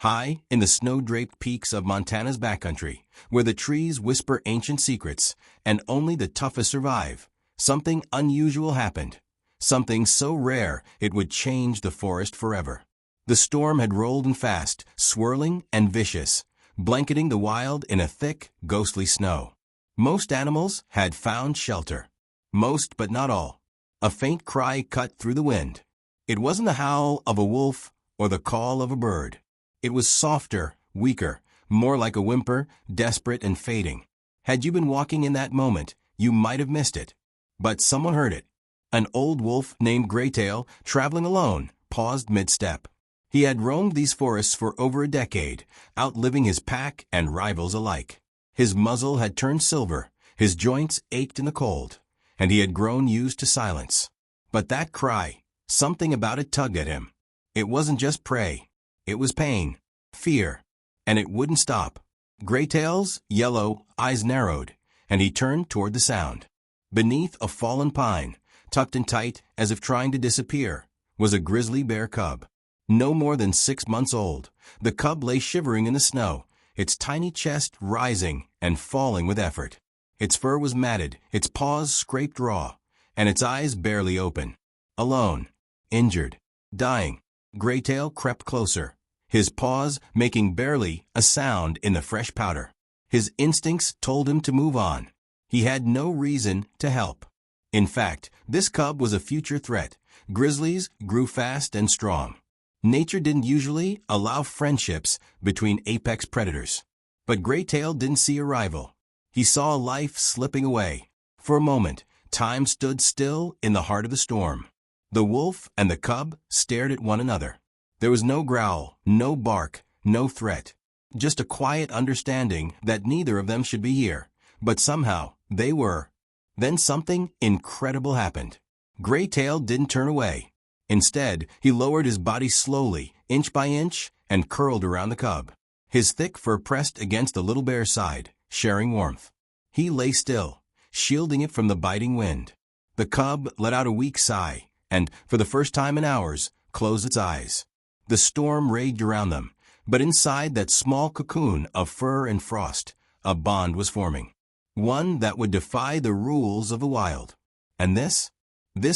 High in the snow-draped peaks of Montana's backcountry, where the trees whisper ancient secrets and only the toughest survive, something unusual happened. Something so rare it would change the forest forever. The storm had rolled in fast, swirling and vicious, blanketing the wild in a thick, ghostly snow. Most animals had found shelter. Most, but not all. A faint cry cut through the wind. It wasn't the howl of a wolf or the call of a bird. It was softer, weaker, more like a whimper, desperate and fading. Had you been walking in that moment, you might have missed it. But someone heard it. An old wolf named Graytail, traveling alone, paused mid-step. He had roamed these forests for over a decade, outliving his pack and rivals alike. His muzzle had turned silver, his joints ached in the cold, and he had grown used to silence. But that cry, something about it tugged at him. It wasn't just prey. It was pain, fear, and it wouldn't stop. Graytail's yellow eyes narrowed, and he turned toward the sound. Beneath a fallen pine, tucked in tight as if trying to disappear, was a grizzly bear cub. No more than 6 months old, the cub lay shivering in the snow, its tiny chest rising and falling with effort. Its fur was matted, its paws scraped raw, and its eyes barely open. Alone, injured, dying, Graytail crept closer, his paws making barely a sound in the fresh powder. His instincts told him to move on. He had no reason to help. In fact, this cub was a future threat. Grizzlies grew fast and strong. Nature didn't usually allow friendships between apex predators. But Graytail didn't see a rival. He saw life slipping away. For a moment, time stood still in the heart of the storm. The wolf and the cub stared at one another. There was no growl, no bark, no threat. Just a quiet understanding that neither of them should be here. But somehow, they were. Then something incredible happened. Graytail didn't turn away. Instead, he lowered his body slowly, inch by inch, and curled around the cub. His thick fur pressed against the little bear's side, sharing warmth. He lay still, shielding it from the biting wind. The cub let out a weak sigh, and, for the first time in hours, closed its eyes. The storm raged around them, but inside that small cocoon of fur and frost, a bond was forming. One that would defy the rules of the wild. And this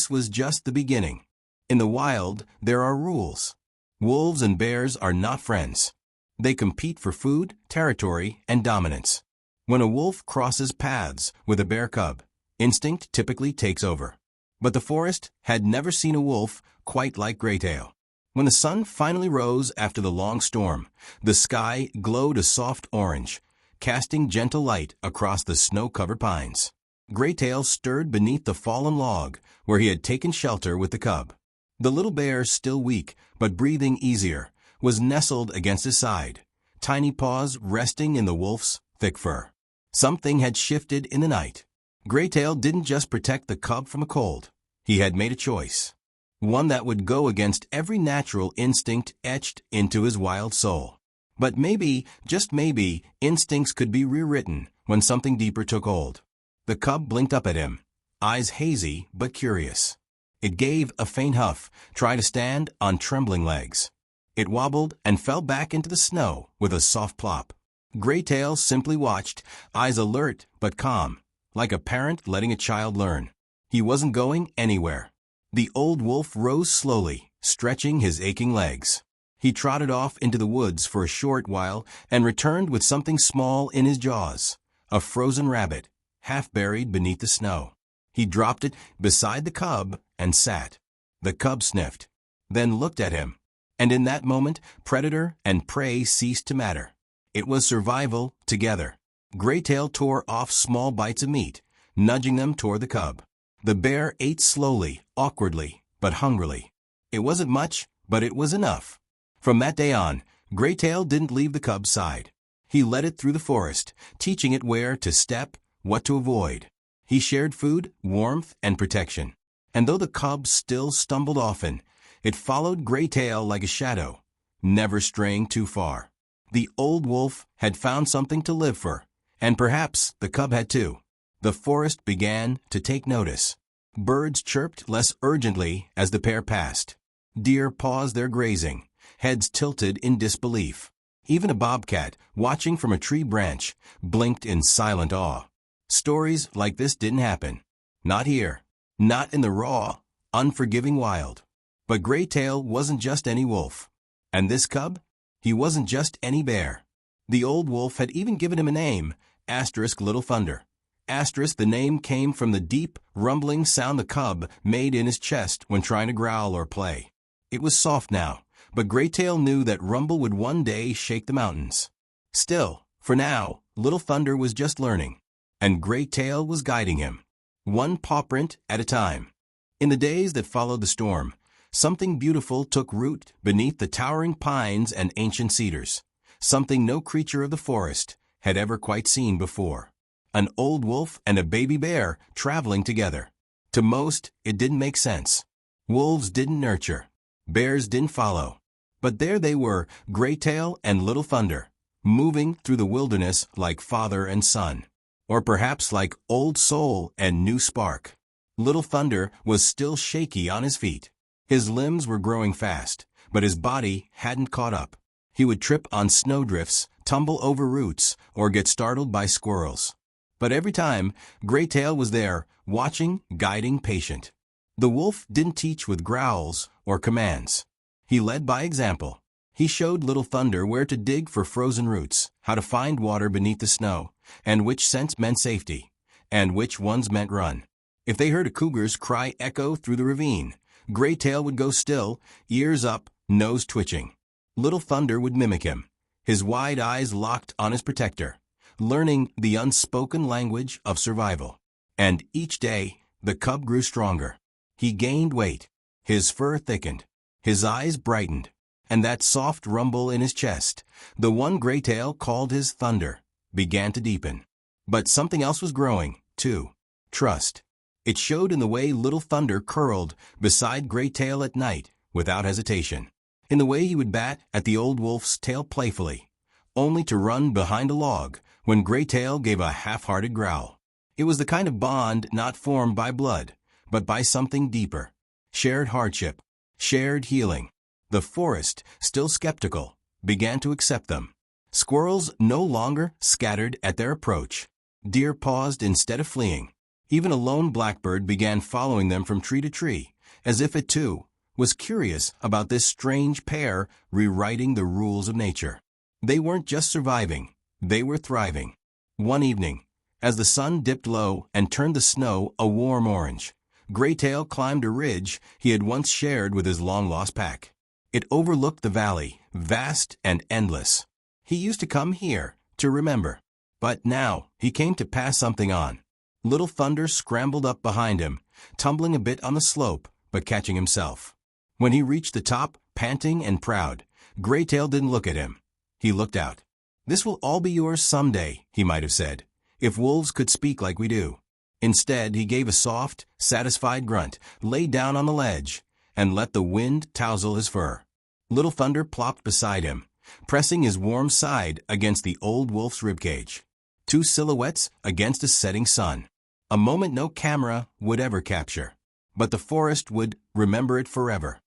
was just the beginning. In the wild, there are rules. Wolves and bears are not friends. They compete for food, territory, and dominance. When a wolf crosses paths with a bear cub, instinct typically takes over. But the forest had never seen a wolf quite like Graytail. When the sun finally rose after the long storm, the sky glowed a soft orange, casting gentle light across the snow-covered pines. Graytail stirred beneath the fallen log where he had taken shelter with the cub. The little bear, still weak but breathing easier, was nestled against his side, tiny paws resting in the wolf's thick fur. Something had shifted in the night. Graytail didn't just protect the cub from a cold. He had made a choice. One that would go against every natural instinct etched into his wild soul. But maybe, just maybe, instincts could be rewritten when something deeper took hold. The cub blinked up at him, eyes hazy but curious. It gave a faint huff, tried to stand on trembling legs. It wobbled and fell back into the snow with a soft plop. Graytail simply watched, eyes alert but calm, like a parent letting a child learn. He wasn't going anywhere. The old wolf rose slowly, stretching his aching legs. He trotted off into the woods for a short while and returned with something small in his jaws, a frozen rabbit, half buried beneath the snow. He dropped it beside the cub and sat. The cub sniffed, then looked at him. And in that moment, predator and prey ceased to matter. It was survival together. Graytail tore off small bites of meat, nudging them toward the cub. The bear ate slowly, awkwardly, but hungrily. It wasn't much, but it was enough. From that day on, Graytail didn't leave the cub's side. He led it through the forest, teaching it where to step, what to avoid. He shared food, warmth, and protection. And though the cub still stumbled often, it followed Graytail like a shadow, never straying too far. The old wolf had found something to live for, and perhaps the cub had too. The forest began to take notice. Birds chirped less urgently as the pair passed. Deer paused their grazing, heads tilted in disbelief. Even a bobcat, watching from a tree branch, blinked in silent awe. Stories like this didn't happen. Not here. Not in the raw, unforgiving wild. But Graytail wasn't just any wolf. And this cub? He wasn't just any bear. The old wolf had even given him a name, Little Thunder. The name came from the deep, rumbling sound the cub made in his chest when trying to growl or play. It was soft now, but Graytail knew that rumble would one day shake the mountains. Still, for now, Little Thunder was just learning, and Graytail was guiding him, one paw print at a time. In the days that followed the storm, something beautiful took root beneath the towering pines and ancient cedars, something no creature of the forest had ever quite seen before. An old wolf and a baby bear traveling together. To most, it didn't make sense. Wolves didn't nurture. Bears didn't follow. But there they were, Graytail and Little Thunder, moving through the wilderness like father and son. Or perhaps like old soul and new spark. Little Thunder was still shaky on his feet. His limbs were growing fast, but his body hadn't caught up. He would trip on snowdrifts, tumble over roots, or get startled by squirrels. But every time, Graytail was there, watching, guiding, patient. The wolf didn't teach with growls or commands. He led by example. He showed Little Thunder where to dig for frozen roots, how to find water beneath the snow, and which scents meant safety, and which ones meant run. If they heard a cougar's cry echo through the ravine, Graytail would go still, ears up, nose twitching. Little Thunder would mimic him, his wide eyes locked on his protector, learning the unspoken language of survival. And each day, the cub grew stronger. He gained weight. His fur thickened. His eyes brightened. And that soft rumble in his chest, the one Graytail called his thunder, began to deepen. But something else was growing, too. Trust. It showed in the way Little Thunder curled beside Graytail at night without hesitation. In the way he would bat at the old wolf's tail playfully, only to run behind a log when Graytail gave a half-hearted growl. It was the kind of bond not formed by blood, but by something deeper. Shared hardship. Shared healing. The forest, still skeptical, began to accept them. Squirrels no longer scattered at their approach. Deer paused instead of fleeing. Even a lone blackbird began following them from tree to tree, as if it too was curious about this strange pair rewriting the rules of nature. They weren't just surviving, they were thriving. One evening, as the sun dipped low and turned the snow a warm orange, Graytail climbed a ridge he had once shared with his long-lost pack. It overlooked the valley, vast and endless. He used to come here to remember. But now he came to pass something on. Little Thunder scrambled up behind him, tumbling a bit on the slope, but catching himself. When he reached the top, panting and proud, Graytail didn't look at him. He looked out. "This will all be yours someday," he might have said, "if wolves could speak like we do." Instead, he gave a soft, satisfied grunt, lay down on the ledge, and let the wind tousle his fur. Little Thunder plopped beside him, pressing his warm side against the old wolf's ribcage. Two silhouettes against a setting sun. A moment no camera would ever capture. But the forest would remember it forever.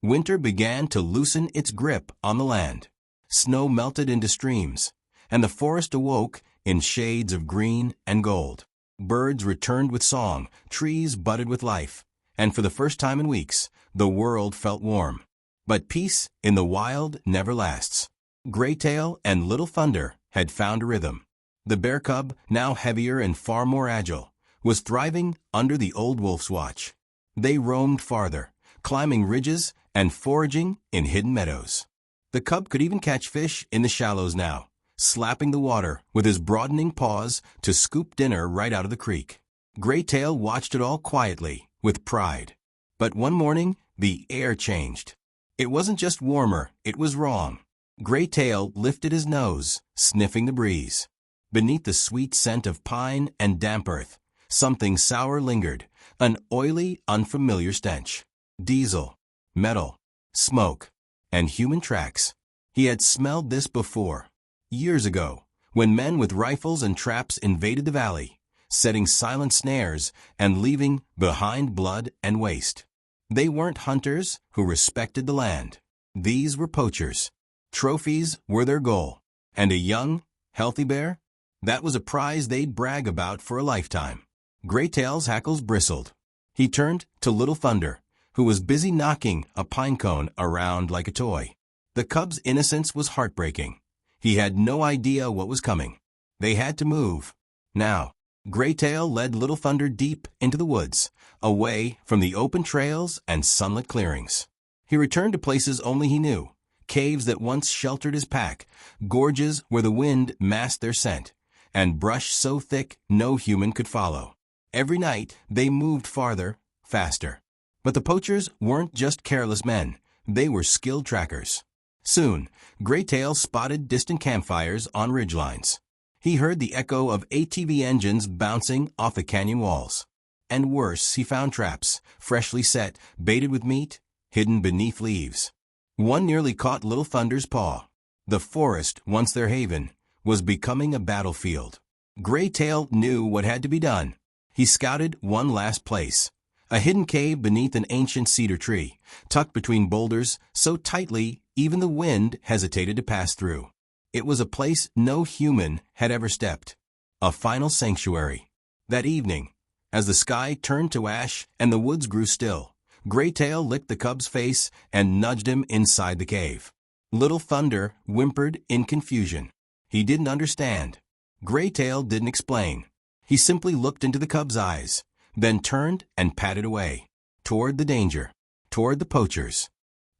Winter began to loosen its grip on the land. Snow melted into streams, and the forest awoke in shades of green and gold. Birds returned with song, trees budded with life, and for the first time in weeks, the world felt warm. But peace in the wild never lasts. Graytail and Little Thunder had found a rhythm. The bear cub, now heavier and far more agile, was thriving under the old wolf's watch. They roamed farther, climbing ridges and foraging in hidden meadows. The cub could even catch fish in the shallows now, slapping the water with his broadening paws to scoop dinner right out of the creek. Graytail watched it all quietly, with pride. But one morning, the air changed. It wasn't just warmer, it was wrong. Graytail lifted his nose, sniffing the breeze. Beneath the sweet scent of pine and damp earth, something sour lingered, an oily, unfamiliar stench. Diesel, metal, smoke, and human tracks. He had smelled this before. Years ago, when men with rifles and traps invaded the valley, setting silent snares and leaving behind blood and waste. They weren't hunters who respected the land. These were poachers. Trophies were their goal. And a young, healthy bear? That was a prize they'd brag about for a lifetime. Graytail's hackles bristled. He turned to Little Thunder, who was busy knocking a pine cone around like a toy. The cub's innocence was heartbreaking. He had no idea what was coming. They had to move. Now, Graytail led Little Thunder deep into the woods, away from the open trails and sunlit clearings. He returned to places only he knew, caves that once sheltered his pack, gorges where the wind masked their scent, and brush so thick no human could follow. Every night they moved farther, faster. But the poachers weren't just careless men, they were skilled trackers. Soon, Graytail spotted distant campfires on ridgelines. He heard the echo of ATV engines bouncing off the canyon walls. And worse, he found traps, freshly set, baited with meat, hidden beneath leaves. One nearly caught Little Thunder's paw. The forest, once their haven, was becoming a battlefield. Graytail knew what had to be done. He scouted one last place, a hidden cave beneath an ancient cedar tree, tucked between boulders so tightly even the wind hesitated to pass through. It was a place no human had ever stepped, a final sanctuary. That evening, as the sky turned to ash and the woods grew still, Graytail licked the cub's face and nudged him inside the cave. Little Thunder whimpered in confusion. He didn't understand. Graytail didn't explain. He simply looked into the cub's eyes, then turned and padded away, toward the danger, toward the poachers.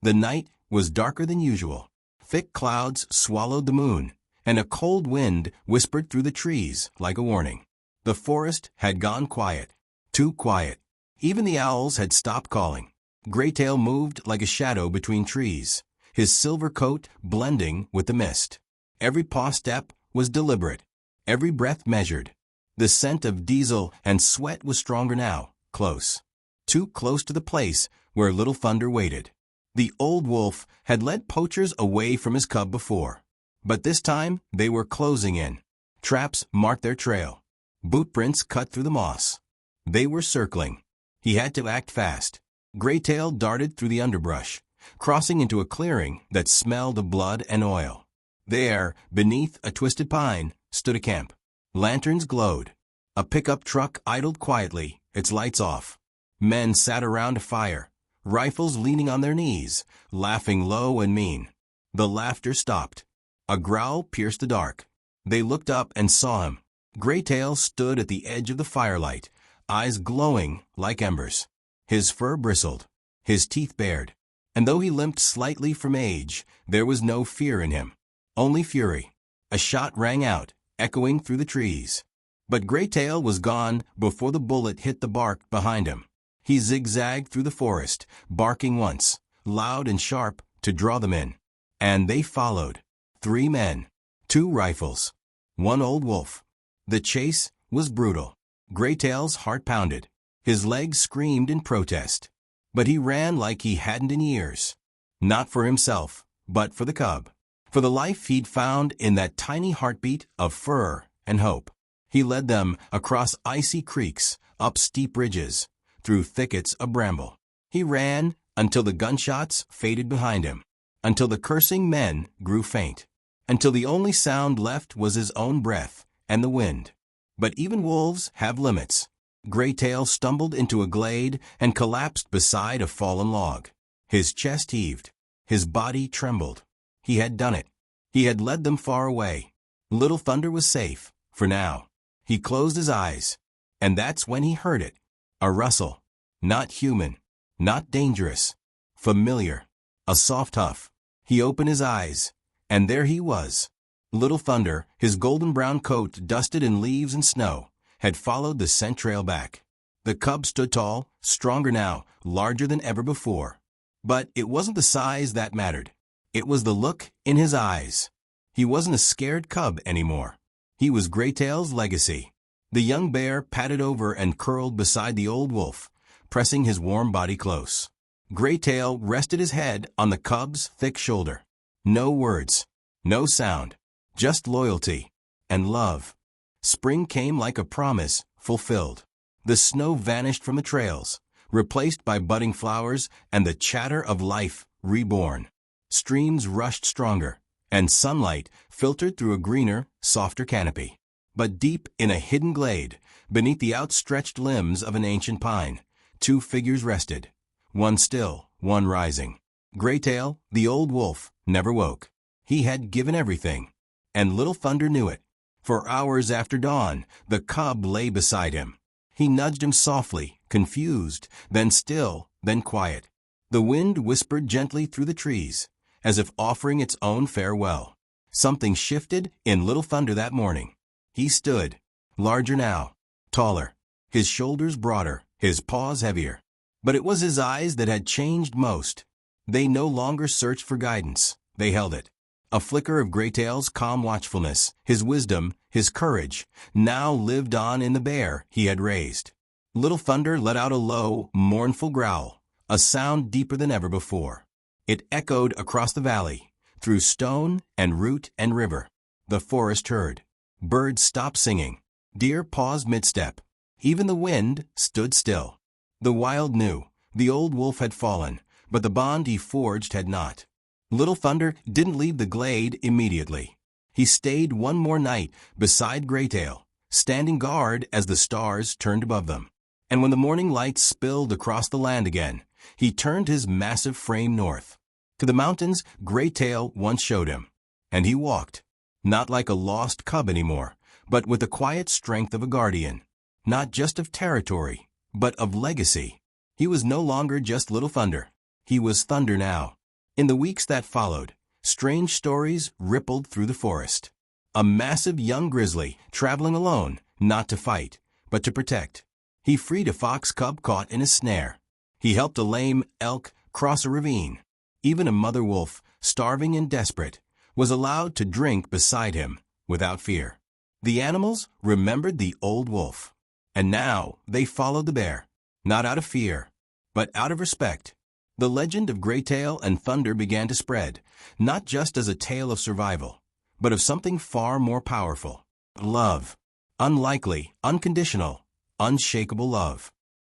The night was darker than usual. Thick clouds swallowed the moon, and a cold wind whispered through the trees like a warning. The forest had gone quiet, too quiet. Even the owls had stopped calling. Graytail moved like a shadow between trees, his silver coat blending with the mist. Every paw step was deliberate, every breath measured. The scent of diesel and sweat was stronger now, close. Too close to the place where Little Thunder waited. The old wolf had led poachers away from his cub before, but this time they were closing in. Traps marked their trail. Bootprints cut through the moss. They were circling. He had to act fast. Graytail darted through the underbrush, crossing into a clearing that smelled of blood and oil. There, beneath a twisted pine, stood a camp. Lanterns glowed. A pickup truck idled quietly, its lights off. Men sat around a fire, rifles leaning on their knees, laughing low and mean. The laughter stopped. A growl pierced the dark. They looked up and saw him. Graytail stood at the edge of the firelight, eyes glowing like embers. His fur bristled, his teeth bared, and though he limped slightly from age, there was no fear in him, only fury. A shot rang out, echoing through the trees. But Graytail was gone before the bullet hit the bark behind him. He zigzagged through the forest, barking once, loud and sharp, to draw them in. And they followed. 3 men, 2 rifles, 1 old wolf. The chase was brutal. Graytail's heart pounded. His legs screamed in protest. But he ran like he hadn't in years. Not for himself, but for the cub. For the life he'd found in that tiny heartbeat of fur and hope. He led them across icy creeks, up steep ridges, through thickets of bramble. He ran until the gunshots faded behind him, until the cursing men grew faint, until the only sound left was his own breath and the wind. But even wolves have limits. Graytail stumbled into a glade and collapsed beside a fallen log. His chest heaved. His body trembled. He had done it. He had led them far away. Little Thunder was safe, for now. He closed his eyes, and that's when he heard it. A rustle. Not human. Not dangerous. Familiar. A soft huff. He opened his eyes, and there he was. Little Thunder, his golden brown coat dusted in leaves and snow, had followed the scent trail back. The cub stood tall, stronger now, larger than ever before. But it wasn't the size that mattered. It was the look in his eyes. He wasn't a scared cub anymore. He was Graytail's legacy. The young bear padded over and curled beside the old wolf, pressing his warm body close. Graytail rested his head on the cub's thick shoulder. No words, no sound, just loyalty and love. Spring came like a promise fulfilled. The snow vanished from the trails, replaced by budding flowers and the chatter of life reborn. Streams rushed stronger, and sunlight filtered through a greener, softer canopy. But deep in a hidden glade, beneath the outstretched limbs of an ancient pine, two figures rested, one still, one rising. Graytail, the old wolf, never woke. He had given everything, and Little Thunder knew it. For hours after dawn, the cub lay beside him. He nudged him softly, confused, then still, then quiet. The wind whispered gently through the trees, as if offering its own farewell. Something shifted in Little Thunder that morning. He stood, larger now, taller, his shoulders broader, his paws heavier. But it was his eyes that had changed most. They no longer searched for guidance, they held it. A flicker of Graytail's calm watchfulness, his wisdom, his courage, now lived on in the bear he had raised. Little Thunder let out a low, mournful growl, a sound deeper than ever before. It echoed across the valley, through stone and root and river. The forest heard. Birds stopped singing. Deer paused mid-step. Even the wind stood still. The wild knew. The old wolf had fallen, but the bond he forged had not. Little Thunder didn't leave the glade immediately. He stayed one more night beside Graytail, standing guard as the stars turned above them. And when the morning light spilled across the land again, he turned his massive frame north, to the mountains Graytail once showed him. And he walked, not like a lost cub anymore, but with the quiet strength of a guardian, not just of territory, but of legacy. He was no longer just Little Thunder. He was Thunder now. In the weeks that followed, strange stories rippled through the forest. A massive young grizzly, traveling alone, not to fight, but to protect. He freed a fox cub caught in a snare. He helped a lame elk cross a ravine. Even a mother wolf, starving and desperate, was allowed to drink beside him without fear. The animals remembered the old wolf, and now they followed the bear, not out of fear, but out of respect. The legend of Graytail and Thunder began to spread, not just as a tale of survival, but of something far more powerful. Love. Unlikely, unconditional, unshakable love.